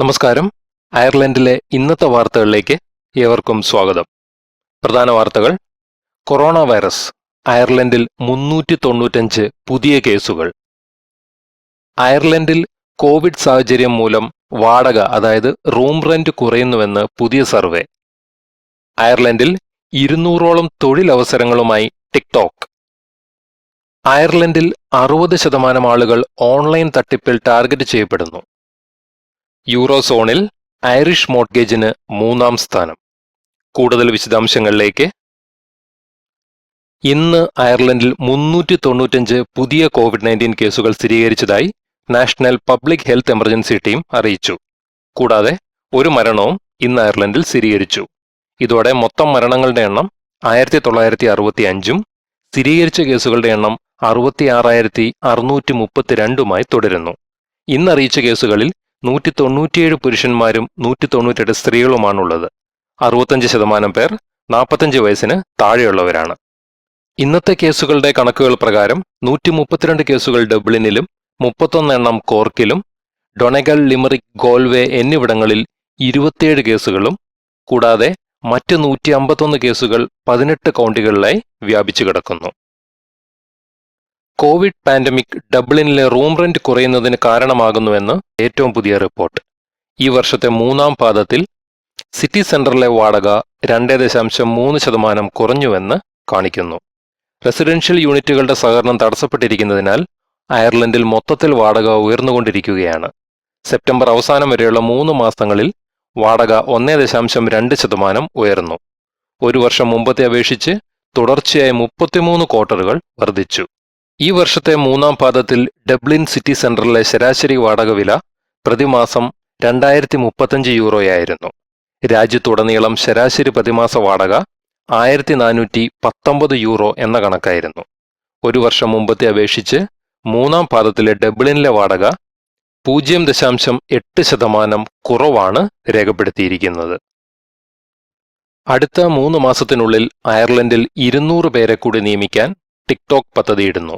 നമസ്കാരം. അയർലൻഡിലെ ഇന്നത്തെ വാർത്തകളിലേക്ക് ഏവർക്കും സ്വാഗതം. പ്രധാന വാർത്തകൾ. Corona virus. അയർലൻഡിൽ 395 പുതിയ കേസുകൾ. അയർലൻഡിൽ കോവിഡ് സാഹചര്യം മൂലം വാടക, അതായത് റൂം റെന്റ് കുറയുന്നുവെന്ന് പുതിയ സർവേ. അയർലൻഡിൽ 200ഓളം തൊഴിലവസരങ്ങളുമായി ടിക്ടോക്ക്. അയർലൻഡിൽ 60% ആളുകൾ ഓൺലൈൻ തട്ടിപ്പിൽ ടാർഗറ്റ് ചെയ്യപ്പെടുന്നു. യൂറോസോണിൽ ഐറിഷ് മോർട്ട്ഗേജിന് 3ാം സ്ഥാനം. കൂടുതൽ വിശദാംശങ്ങളിലേക്ക്. ഇന്ന് അയർലൻഡിൽ 395 പുതിയ COVID-19 കേസുകൾ സ്ഥിരീകരിച്ചതായി national public health emergency team അറിയിച്ചു. കൂടാതെ ഒരു മരണവും ഇന്ന് അയർലൻഡിൽ സ്ഥിരീകരിച്ചു. ഇതോടെ മൊത്തം മരണങ്ങളുടെ എണ്ണം 1965-ഉം സ്ഥിരീകരിച്ച കേസുകളുടെ എണ്ണം 66,632-മായി തുടരുന്നു. ഇന്നറിയിച്ച കേസുകളിൽ 197 പുരുഷന്മാരും 198 സ്ത്രീകളുമാണുള്ളത്. 65% പേർ 45 വയസ്സിന് താഴെയുള്ളവരാണ്. ഇന്നത്തെ കേസുകളുടെ കണക്കുകൾ പ്രകാരം 132 കേസുകൾ ഡബ്ലിനിലും 31 എണ്ണം കോർക്കിലും, ഡൊണഗൽ, ലിമറിക്, ഗോൾവേ എന്നിവിടങ്ങളിൽ 27 കേസുകളും, കൂടാതെ മറ്റ് 151 കേസുകൾ 18 കൗണ്ടികളിലായി വ്യാപിച്ചു കിടക്കുന്നു. കോവിഡ് പാൻഡമിക് ഡബ്ലിനിലെ റൂം റെന്റ് കുറയുന്നതിന് കാരണമാകുന്നുവെന്ന് ഏറ്റവും പുതിയ റിപ്പോർട്ട്. ഈ വർഷത്തെ 3ാം പാദത്തിൽ സിറ്റി സെന്ററിലെ വാടക 2.3% കുറഞ്ഞുവെന്ന് കാണിക്കുന്നു. റെസിഡൻഷ്യൽ യൂണിറ്റുകളുടെ സഹകരണം തടസ്സപ്പെട്ടിരിക്കുന്നതിനാൽ അയർലൻഡിൽ മൊത്തത്തിൽ വാടക ഉയർന്നുകൊണ്ടിരിക്കുകയാണ്. സെപ്റ്റംബർ അവസാനം വരെയുള്ള 3 മാസങ്ങളിൽ വാടക 1.2% ഉയർന്നു. ഒരു വർഷം മുമ്പത്തെ അപേക്ഷിച്ച് തുടർച്ചയായി 33 ക്വാർട്ടറുകൾ വർദ്ധിച്ചു. ഈ വർഷത്തെ 3ാം പാദത്തിൽ ഡബ്ലിൻ സിറ്റി സെന്ററിലെ ശരാശരി വാടക വില പ്രതിമാസം 2035 യൂറോയായിരുന്നു. രാജ്യത്തുടനീളം ശരാശരി പ്രതിമാസ വാടക 1419 യൂറോ എന്ന കണക്കായിരുന്നു. ഒരു വർഷം മുമ്പത്തെ അപേക്ഷിച്ച് 3ാം പാദത്തിലെ ഡബ്ലിനിലെ വാടക 0.8% കുറവാണ് രേഖപ്പെടുത്തിയിരിക്കുന്നത്. അടുത്ത 3 മാസത്തിനുള്ളിൽ അയർലൻഡിൽ 200 പേരെ കൂടി നിയമിക്കാൻ ടിക്ടോക്ക് പദ്ധതിയിടുന്നു.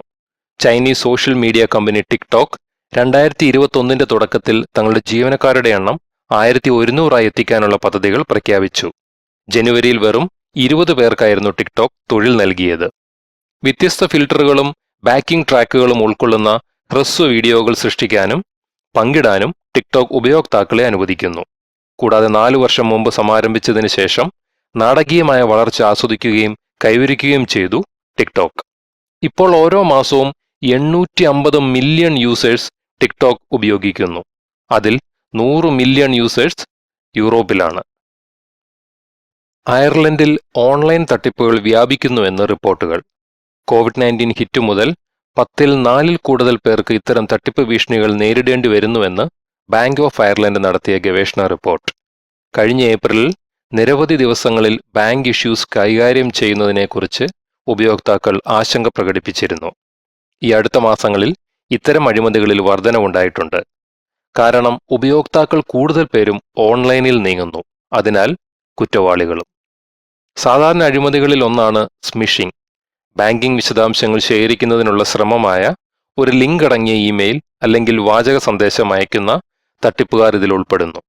Chinese social media company TikTok 2021 തുടക്കത്തിൽ തങ്ങളുടെ ജീവനക്കാരുടെ എണ്ണം 1100 എത്തിക്കാനുള്ള പദ്ധതികൾ പ്രഖ്യാപിച്ചു. ജനുവരിയിൽ വെറും 20 പേർക്കായിരുന്നു ടിക്ടോക്ക് തൊഴിൽ നൽകിയത്. വ്യത്യസ്ത ഫിൽട്ടറുകളും ബാക്കിംഗ് ട്രാക്കുകളും ഉൾക്കൊള്ളുന്ന ഹ്രസ്വ വീഡിയോകൾ സൃഷ്ടിക്കാനും പങ്കിടാനും ടിക്ടോക്ക് ഉപയോക്താക്കളെ അനുവദിക്കുന്നു. കൂടാതെ 4 വർഷം മുമ്പ് സമാരംഭിച്ചതിന് ശേഷം നാടകീയമായ വളർച്ച ആസ്വദിക്കുകയും കൈവരിക്കുകയും ചെയ്തു ടിക്ടോക്ക്. ഇപ്പോൾ ഓരോ മാസവും 850 മില്യൺ യൂസേഴ്സ് ടിക്ടോക്ക് ഉപയോഗിക്കുന്നു. അതിൽ 100 മില്യൺ യൂസേഴ്സ് യൂറോപ്പിലാണ്. അയർലൻഡിൽ ഓൺലൈൻ തട്ടിപ്പുകൾ വ്യാപിക്കുന്നുവെന്ന് റിപ്പോർട്ടുകൾ. COVID-19 ഹിറ്റ് മുതൽ 10ൽ 4ൽ കൂടുതൽ പേർക്ക് ഇത്തരം തട്ടിപ്പ് ഭീഷണികൾ നേരിടേണ്ടി വരുന്നുവെന്ന് ബാങ്ക് ഓഫ് അയർലൻഡ് നടത്തിയ ഗവേഷണ റിപ്പോർട്ട്. കഴിഞ്ഞ ഏപ്രിലിൽ നിരവധി ദിവസങ്ങളിൽ ബാങ്ക് ഇഷ്യൂസ് കൈകാര്യം ചെയ്യുന്നതിനെക്കുറിച്ച് ഉപയോക്താക്കൾ ആശങ്ക പ്രകടിപ്പിച്ചിരുന്നു. ഈ അടുത്ത മാസങ്ങളിൽ ഇത്തരം അഴിമതികളിൽ വർധനവുണ്ടായിട്ടുണ്ട്. കാരണം ഉപയോക്താക്കൾ കൂടുതൽ പേരും ഓൺലൈനിൽ നീങ്ങുന്നു, അതിനാൽ കുറ്റവാളികളും. സാധാരണ അഴിമതികളിൽ ഒന്നാണ് സ്മിഷിംഗ്. ബാങ്കിംഗ് വിശദാംശങ്ങൾ ശേഖരിക്കുന്നതിനുള്ള ശ്രമമായ ഒരു ലിങ്ക് അടങ്ങിയ ഇമെയിൽ അല്ലെങ്കിൽ വാചക സന്ദേശം അയക്കുന്ന തട്ടിപ്പുകാർ ഇതിൽ ഉൾപ്പെടുന്നു.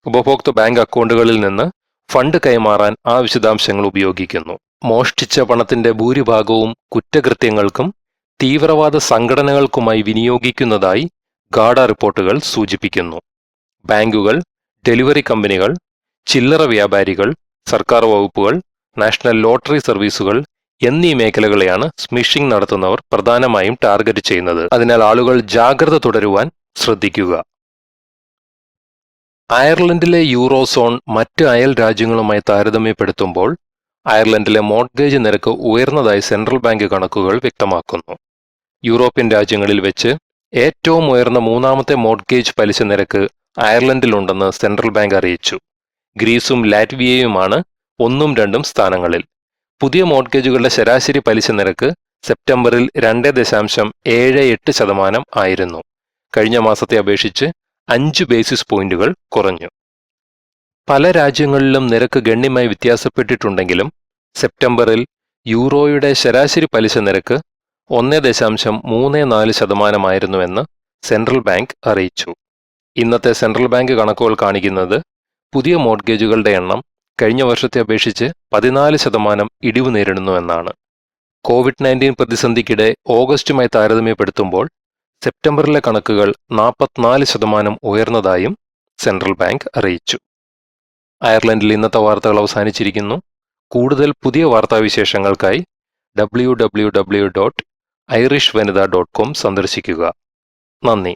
ഉപഭോക്തൃ ബാങ്ക് അക്കൗണ്ടുകളിൽ നിന്ന് ഫണ്ട് കൈമാറാൻ ആ വിശദാംശങ്ങൾ ഉപയോഗിക്കുന്നു. മോഷ്ടിച്ച പണത്തിന്റെ ഭൂരിഭാഗവും കുറ്റകൃത്യങ്ങൾക്കും തീവ്രവാദ സംഘടനകൾക്കുമായി വിനിയോഗിക്കുന്നതായി ഗാഡ റിപ്പോർട്ടുകൾ സൂചിപ്പിക്കുന്നു. ബാങ്കുകൾ, ഡെലിവറി കമ്പനികൾ, ചില്ലറ വ്യാപാരികൾ, സർക്കാർ വകുപ്പുകൾ, നാഷണൽ ലോട്ടറി സർവീസുകൾ എന്നീ മേഖലകളെയാണ് സ്മിഷിംഗ് നടത്തുന്നവർ പ്രധാനമായും ടാർഗറ്റ് ചെയ്യുന്നത്. അതിനാൽ ആളുകൾ ജാഗ്രത തുടരുവാൻ ശ്രദ്ധിക്കുക. അയർലൻഡിലെ യൂറോസോൺ മറ്റ് അയൽ രാജ്യങ്ങളുമായി താരതമ്യപ്പെടുത്തുമ്പോൾ അയർലൻഡിലെ മോർട്ട്ഗേജ് നിരക്ക് ഉയർന്നതായി സെൻട്രൽ ബാങ്ക് കണക്കുകൾ വ്യക്തമാക്കുന്നു. യൂറോപ്യൻ രാജ്യങ്ങളിൽ വെച്ച് ഏറ്റവും ഉയർന്ന 3ാമത്തെ മോർട്ട്ഗേജ് പലിശ നിരക്ക് അയർലൻഡിലുണ്ടെന്ന് സെൻട്രൽ ബാങ്ക് അറിയിച്ചു. ഗ്രീസും ലാറ്റ്വിയയുമാണ് 1ഉം 2ഉം സ്ഥാനങ്ങളിൽ. പുതിയ മോർട്ട്ഗേജുകളുടെ ശരാശരി പലിശ നിരക്ക് സെപ്റ്റംബറിൽ 2.78% ആയിരുന്നു. കഴിഞ്ഞ മാസത്തെ അപേക്ഷിച്ച് 5 ബേസിസ് പോയിന്റുകൾ കുറഞ്ഞു. പല രാജ്യങ്ങളിലും നിരക്ക് ഗണ്യമായി വ്യത്യാസപ്പെട്ടിട്ടുണ്ടെങ്കിലും സെപ്റ്റംബറിൽ യൂറോയുടെ ശരാശരി പലിശ നിരക്ക് 1.34% സെൻട്രൽ ബാങ്ക് അറിയിച്ചു. ഇന്നത്തെ സെൻട്രൽ ബാങ്ക് കണക്കുകൾ കാണിക്കുന്നത് പുതിയ മോർഗേജുകളുടെ എണ്ണം കഴിഞ്ഞ വർഷത്തെ അപേക്ഷിച്ച് 14% ഇടിവ് നേരിടുന്നുവെന്നാണ്. കോവിഡ്-19 പ്രതിസന്ധിക്കിടെ ഓഗസ്റ്റുമായി താരതമ്യപ്പെടുത്തുമ്പോൾ സെപ്റ്റംബറിലെ കണക്കുകൾ 44% ഉയർന്നതായും സെൻട്രൽ ബാങ്ക് അറിയിച്ചു. അയർലൻഡിൽ ഇന്നത്തെ വാർത്തകൾ അവസാനിച്ചിരിക്കുന്നു. കൂടുതൽ പുതിയ വാർത്താവിശേഷങ്ങൾക്കായി www.irishvanitha.com സന്ദർശിക്കുക. നന്ദി.